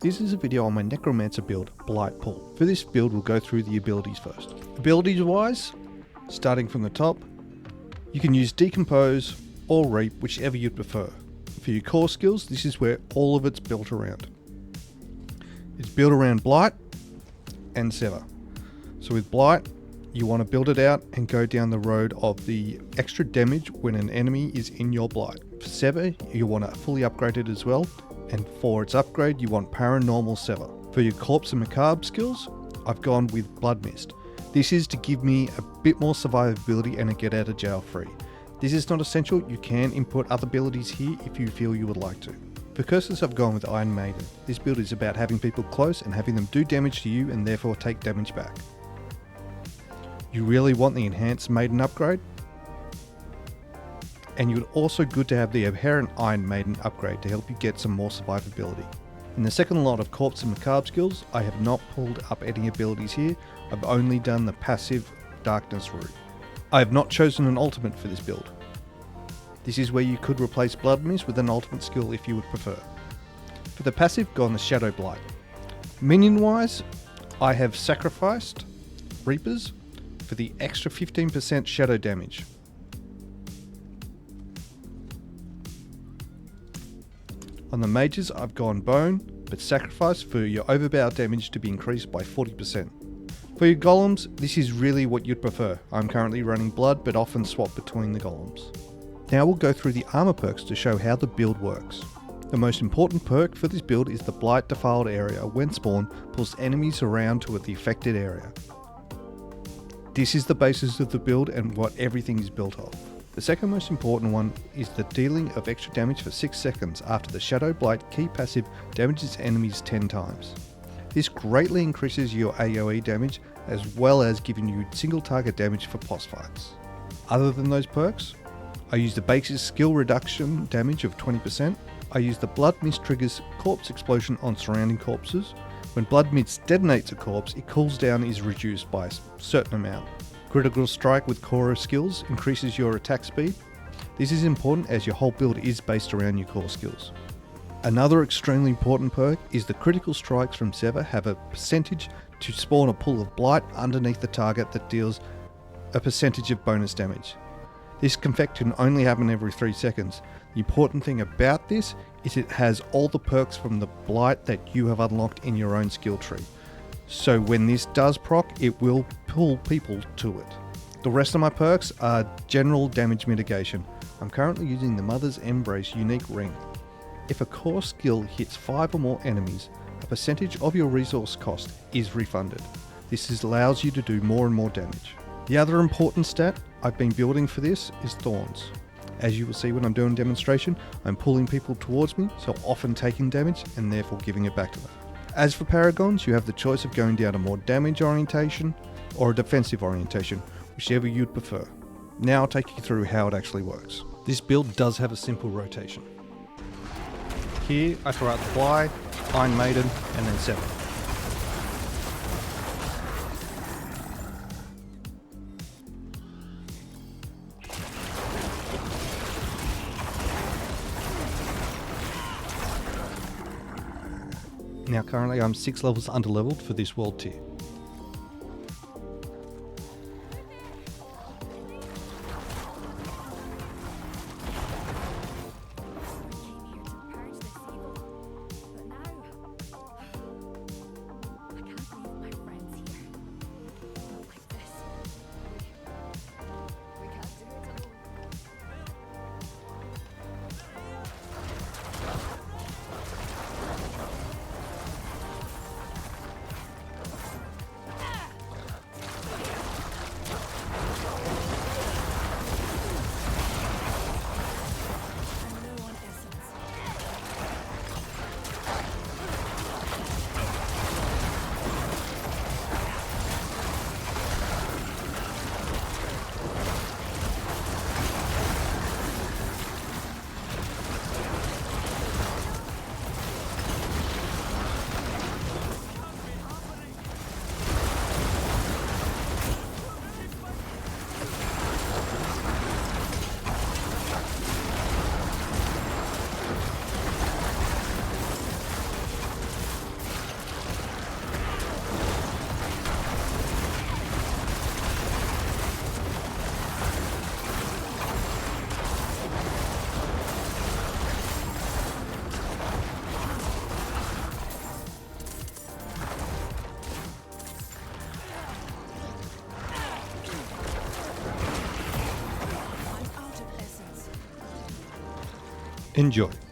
This is a video on my Necromancer build, Blight pull. For this build we'll go through the abilities first. Abilities wise, starting from the top, you can use Decompose or Reap, whichever you'd prefer. For your core skills, this is where all of it's built around. It's built around Blight and Sever. So with Blight, you want to build it out and go down the road of the extra damage when an enemy is in your Blight. For Sever, you want to fully upgrade it as well, and for its upgrade, you want Paranormal Sever. For your Corpse and Macabre skills, I've gone with Blood Mist. This is to give me a bit more survivability and a get out of jail free. This is not essential, you can input other abilities here if you feel you would like to. For curses, I've gone with Iron Maiden. This build is about having people close and having them do damage to you and therefore take damage back. You really want the Enhanced Maiden upgrade, and you're also good to have the inherent Iron Maiden upgrade to help you get some more survivability. In the second lot of Corpse and Macabre skills, I have not pulled up any abilities here, I've only done the passive Darkness route. I have not chosen an ultimate for this build. This is where you could replace Blood Mist with an ultimate skill if you would prefer. For the passive, go on the Shadow Blight. Minion wise, I have sacrificed Reapers for the extra 15% shadow damage. On the mages, I've gone Bone, but Sacrifice for your overpower damage to be increased by 40%. For your golems, this is really what you'd prefer. I'm currently running Blood, but often swap between the golems. Now we'll go through the armor perks to show how the build works. The most important perk for this build is the Blight Defiled area. When spawned, pulls enemies around to the affected area. This is the basis of the build and what everything is built of. The second most important one is the dealing of extra damage for 6 seconds after the Shadow Blight key passive damages enemies 10 times. This greatly increases your AoE damage as well as giving you single target damage for boss fights. Other than those perks, I use the basic skill reduction damage of 20%. I use the Blood Mist triggers corpse explosion on surrounding corpses. When Blood Mist detonates a corpse, its cooldown is reduced by a certain amount. Critical Strike with core skills increases your attack speed. This is important as your whole build is based around your core skills. Another extremely important perk is the Critical Strikes from Sever have a percentage to spawn a pool of Blight underneath the target that deals a percentage of bonus damage. This effect can only happen every 3 seconds. The important thing about this is it has all the perks from the Blight that you have unlocked in your own skill tree. So when this does proc, it will pull people to it. The rest of my perks are general damage mitigation. I'm currently using the Mother's Embrace unique ring. If a core skill hits 5 or more enemies, a percentage of your resource cost is refunded. This allows you to do more and more damage. The other important stat I've been building for this is Thorns. As you will see when I'm doing a demonstration, I'm pulling people towards me, so often taking damage and therefore giving it back to them. As for Paragons, you have the choice of going down a more damage orientation or a defensive orientation, whichever you'd prefer. Now I'll take you through how it actually works. This build does have a simple rotation. Here I throw out the Blight, Iron Maiden, and then Sever. Now currently I'm 6 levels underleveled for this world tier. Enjoy.